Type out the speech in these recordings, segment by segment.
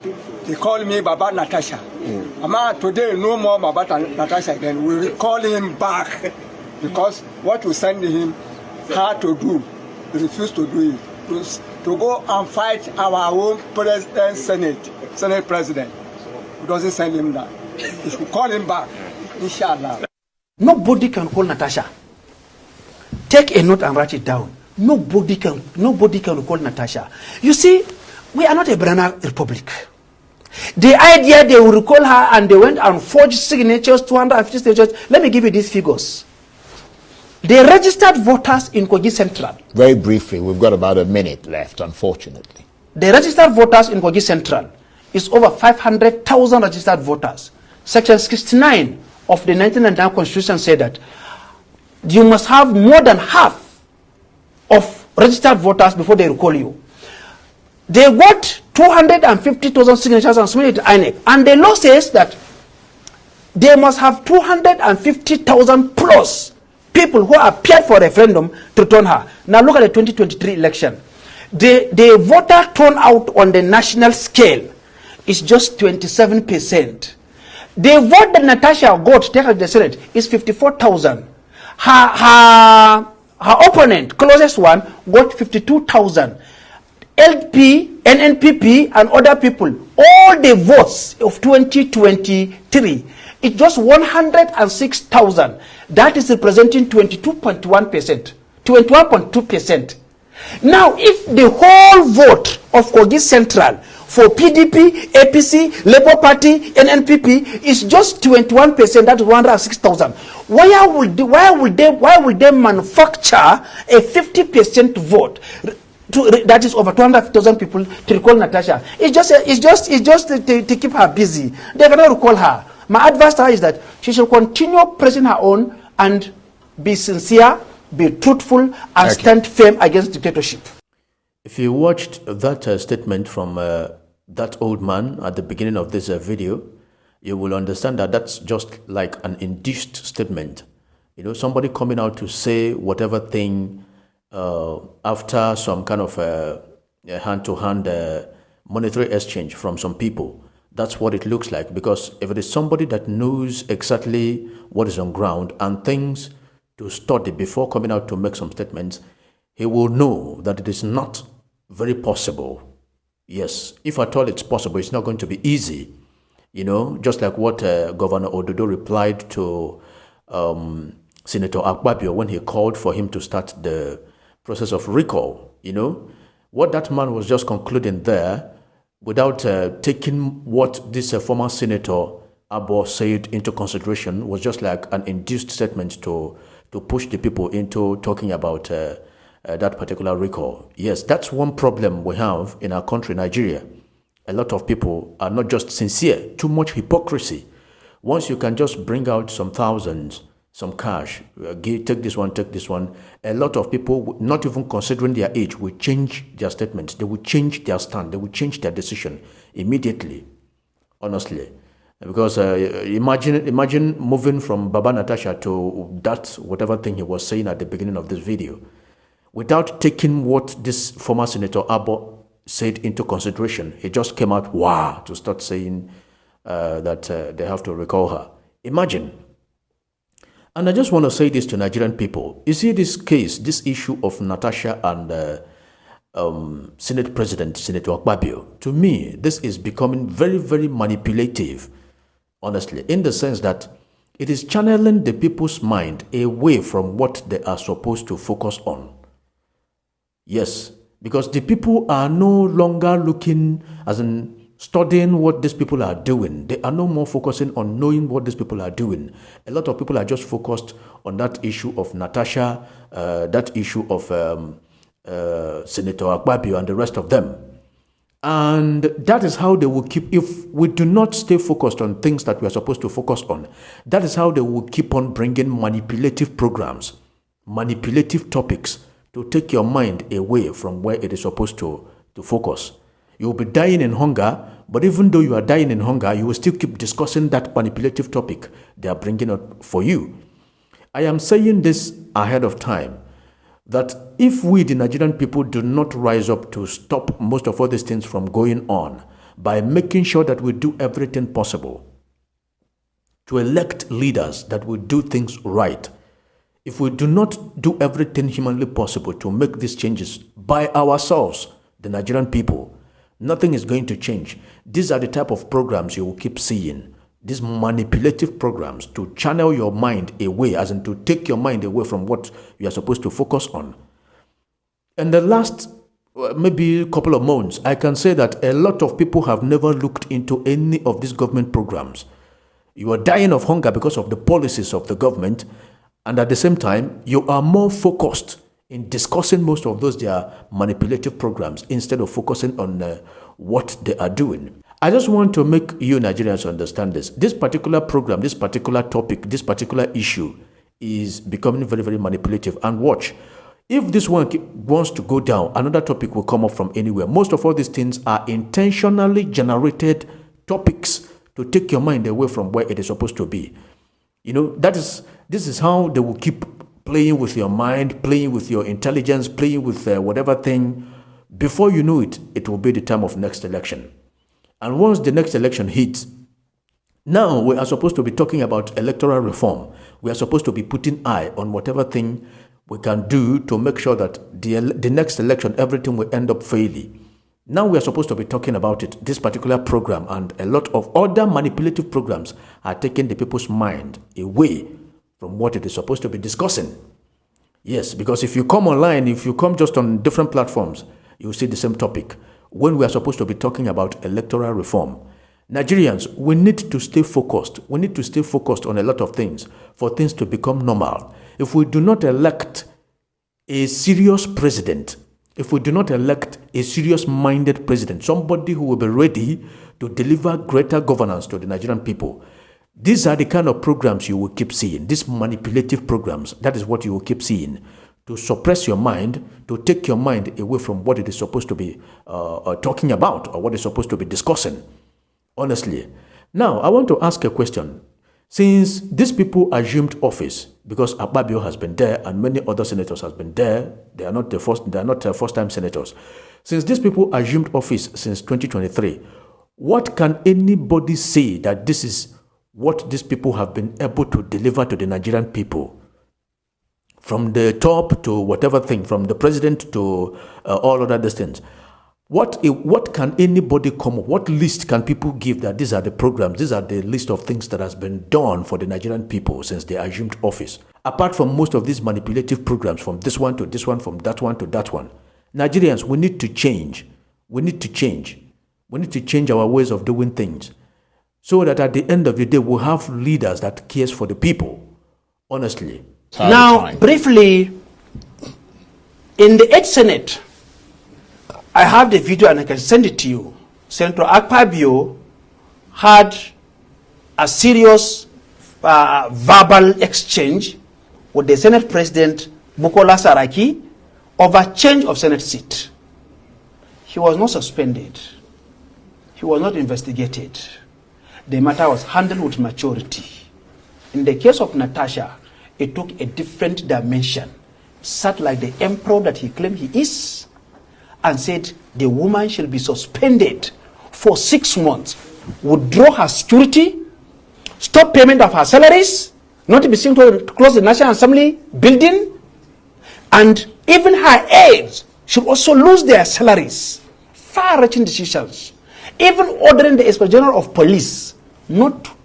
They call me Baba Natasha. Ama today no more Baba Natasha again. We will call him back because what we send him hard to do, he refused to do it. To go and fight our own president, Senate president. We doesn't send him that. We should call him back, inshallah. Nobody can call Natasha. Take a note and write it down. Nobody can call Natasha. You see, we are not a banana republic. The idea they will recall her and they went and forged signatures, 250 signatures. Let me give you these figures. The registered voters in Kogi Central. Very briefly, we've got about a minute left, unfortunately. The registered voters in Kogi Central is over 500,000 registered voters. Section 69 of the 1999 Constitution said that you must have more than half of registered voters before they recall you. They got 250,000 signatures and submitted to INEC. And the law says that they must have 250,000 plus people who appeared for a referendum to return her. Now look at the 2023 election. The voter turnout on the national scale is just 27%. The vote that Natasha got to take her to the Senate is 54,000. Her opponent, closest one, got 52,000. LP, NNPP, and other people, all the votes of 2023, it's just 106,000. That is representing 22.1%, 21.2%. Now, if the whole vote of Kogi Central for PDP, APC, Labour Party, NNPP is just 21%, that's 106,000. Why will they manufacture a 50% vote? That is over 200,000 people to recall Natasha. It's just to keep her busy. They cannot recall her. My advice to her is that she should continue pressing her own and be sincere, be truthful, and stand firm against dictatorship. If you watched that statement from that old man at the beginning of this video, you will understand that that's just like an induced statement. You know, somebody coming out to say whatever thing after some kind of hand-to-hand monetary exchange from some people. That's what it looks like, because if it is somebody that knows exactly what is on ground and things to study before coming out to make some statements, he will know that it is not very possible. Yes, if at all it's possible, it's not going to be easy. You know, just like what Governor Ododo replied to Senator Akpabio when he called for him to start the process of recall. You know, what that man was just concluding there, without taking what this former Senator Abbo said into consideration, was just like an induced statement to push the people into talking about that particular recall. Yes, that's one problem we have in our country, Nigeria. A lot of people are not just sincere, too much hypocrisy. Once you can just bring out some thousands, some cash, take this one, a lot of people, not even considering their age, will change their statements. They will change their stand. They will change their decision immediately, honestly. Because imagine moving from Baba Natasha to that whatever thing he was saying at the beginning of this video, without taking what this former Senator Abbo said into consideration. He just came out, wow, to start saying that they have to recall her. Imagine. And I just want to say this to Nigerian people. You see this case, this issue of Natasha and Senate President, Senator Akpabio. To me, this is becoming very, very manipulative, honestly, in the sense that it is channeling the people's mind away from what they are supposed to focus on. Yes, because the people are no longer looking, as in studying what these people are doing. They are no more focusing on knowing what these people are doing. A lot of people are just focused on that issue of Natasha, that issue of Senator Akpabio and the rest of them. And that is how they will keep, if we do not stay focused on things that we are supposed to focus on, that is how they will keep on bringing manipulative programs, manipulative topics to take your mind away from where it is supposed to focus. You will be dying in hunger, but even though you are dying in hunger, you will still keep discussing that manipulative topic they are bringing up for you. I am saying this ahead of time, that if we, the Nigerian people, do not rise up to stop most of all these things from going on by making sure that we do everything possible to elect leaders that will do things right. If we do not do everything humanly possible to make these changes by ourselves, the Nigerian people, nothing is going to change. These are the type of programs you will keep seeing. These manipulative programs to channel your mind away, as in to take your mind away from what you are supposed to focus on. In the last maybe couple of months, I can say that a lot of people have never looked into any of these government programs. You are dying of hunger because of the policies of the government, and at the same time, you are more focused in discussing most of those their manipulative programs instead of focusing on what they are doing. I just want to make you Nigerians understand this. This particular program, this particular topic, this particular issue is becoming very, very manipulative. And watch, if this one wants to go down, another topic will come up from anywhere. Most of all these things are intentionally generated topics to take your mind away from where it is supposed to be. You know, this is how they will keep playing with your mind, playing with your intelligence, playing with whatever thing. Before you know it, it will be the time of next election. And once the next election hits, now we are supposed to be talking about electoral reform. We are supposed to be putting eye on whatever thing we can do to make sure that the next election, everything will end up fairly. Now we are supposed to be talking about it. This particular program and a lot of other manipulative programs are taking the people's mind away from what it is supposed to be discussing. Yes, because if you come online, if you come just on different platforms, you will see the same topic. When we are supposed to be talking about electoral reform, Nigerians, we need to stay focused. We need to stay focused on a lot of things for things to become normal. If we do not elect a serious president, if we do not elect a serious-minded president, somebody who will be ready to deliver greater governance to the Nigerian people, these are the kind of programs you will keep seeing. These manipulative programs, that is what you will keep seeing. To suppress your mind, to take your mind away from what it is supposed to be talking about or what it's supposed to be discussing. Honestly. Now, I want to ask a question. Since these people assumed office, because Akpabio has been there and many other senators have been there, they are not first-time senators. Since these people assumed office since 2023, what can anybody say that this is what these people have been able to deliver to the Nigerian people? From the top to whatever thing, from the president to all other things. What can anybody come up? What list can people give that these are the programs, these are the list of things that has been done for the Nigerian people since they assumed office? Apart from most of these manipulative programs, from this one to this one, from that one to that one. Nigerians, we need to change. We need to change. We need to change our ways of doing things so that at the end of the day, we'll have leaders that cares for the people. Honestly. Now, briefly, in the 8th Senate, I have the video and I can send it to you. Senator Akpabio had a serious verbal exchange with the Senate President Bukola Saraki over change of Senate seat. He was not suspended. He was not investigated. The matter was handled with maturity. In the case of Natasha, it took a different dimension. Sat like the emperor that he claimed he is, and said the woman shall be suspended for 6 months, withdraw her security, stop payment of her salaries, not to be seen to close the National Assembly building, and even her aides should also lose their salaries. Far-reaching decisions. Even ordering the Inspector General of Police not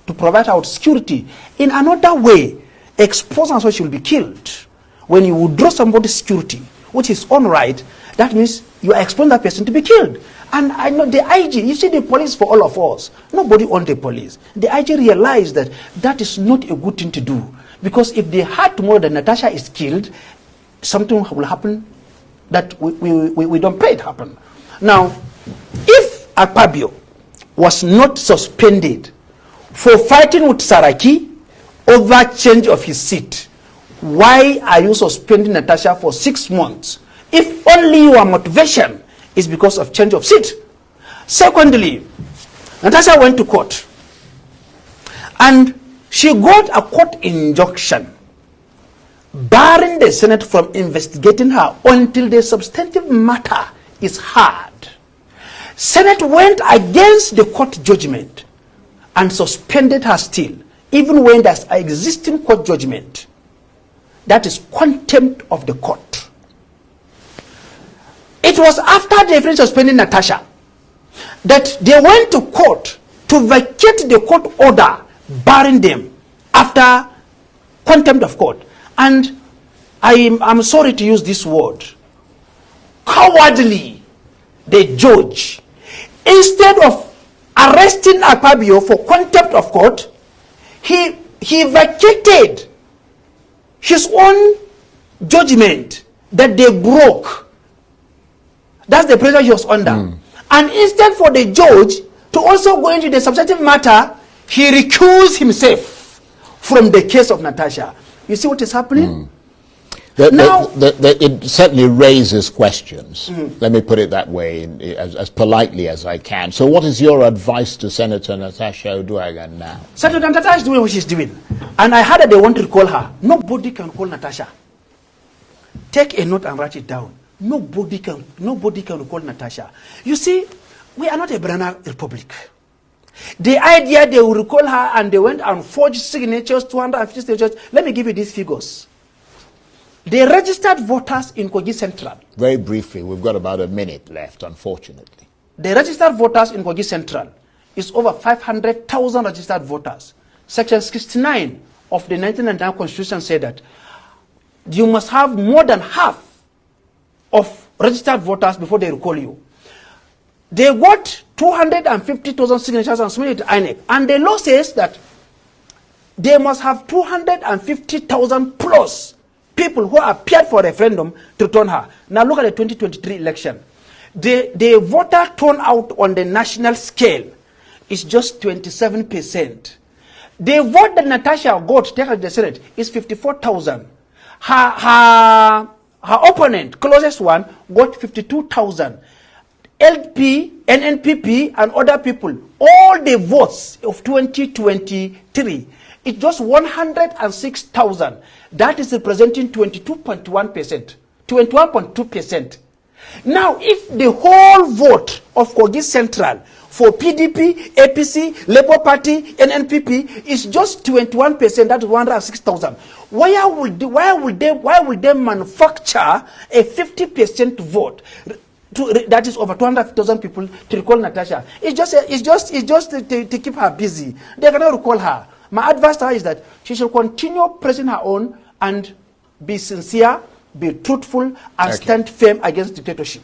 to provide our security. In another way, expose and so she will be killed. When you withdraw somebody's security, which is on right, that means you are exposing that person to be killed. And I know the IG, you see the police for all of us. Nobody owns the police. The IG realized that that is not a good thing to do. Because if they had tomorrow that Natasha is killed, something will happen that we don't pray it happen. Now, if Akpabio was not suspended for fighting with Saraki over change of his seat, why are you suspending Natasha for 6 months? If only your motivation is because of change of seat. Secondly, Natasha went to court and she got a court injunction barring the Senate from investigating her until the substantive matter is heard. Senate went against the court judgment and suspended her still, even when there's an existing court judgment. That is contempt of the court. It was after they finished suspending Natasha that they went to court to vacate the court order barring them after contempt of court. And I'm sorry to use this word, cowardly, the judge, instead of arresting Akpabio for contempt of court, he vacated his own judgment that they broke. That's the pressure he was under. And instead for the judge to also go into the substantive matter, he recused himself from the case of Natasha. You see what is happening? It certainly raises questions. Let me put it that way, as politely as I can. So what is your advice to Senator Natasha Uduaghan now? Senator Natasha is doing what she's doing. And I heard that they want to call her. Nobody can call Natasha. Take a note and write it down. Nobody can call Natasha. You see, we are not a banana republic. The idea they will recall her and they went and forged signatures, 250 signatures. Let me give you these figures. The registered voters in Kogi Central. Very briefly, we've got about a minute left, unfortunately. The registered voters in Kogi Central is over 500,000 registered voters. Section 69 of the 1999 Constitution said that you must have more than half of registered voters before they recall you. They got 250,000 signatures and submitted to INEC. And the law says that they must have 250,000 plus people who appeared for a referendum to return her. Now look at the 2023 election. The voter turnout on the national scale is just 27%. The vote that Natasha got to take her to the Senate is 54,000. Her opponent, closest one, got 52,000. LP, NNPP, and other people, all the votes of 2023, it's just 106,000. That is representing 22.1%, 21.2%. Now, if the whole vote of Kogi Central for PDP, APC, Labour Party, NNPP is just 21%, that is 106,000. Why would they manufacture a 50% vote? That is over 200,000 people to recall Natasha. It's just to keep her busy. They cannot recall her. My advice to her is that she should continue pressing her own and be sincere, be truthful, and stand firm against dictatorship.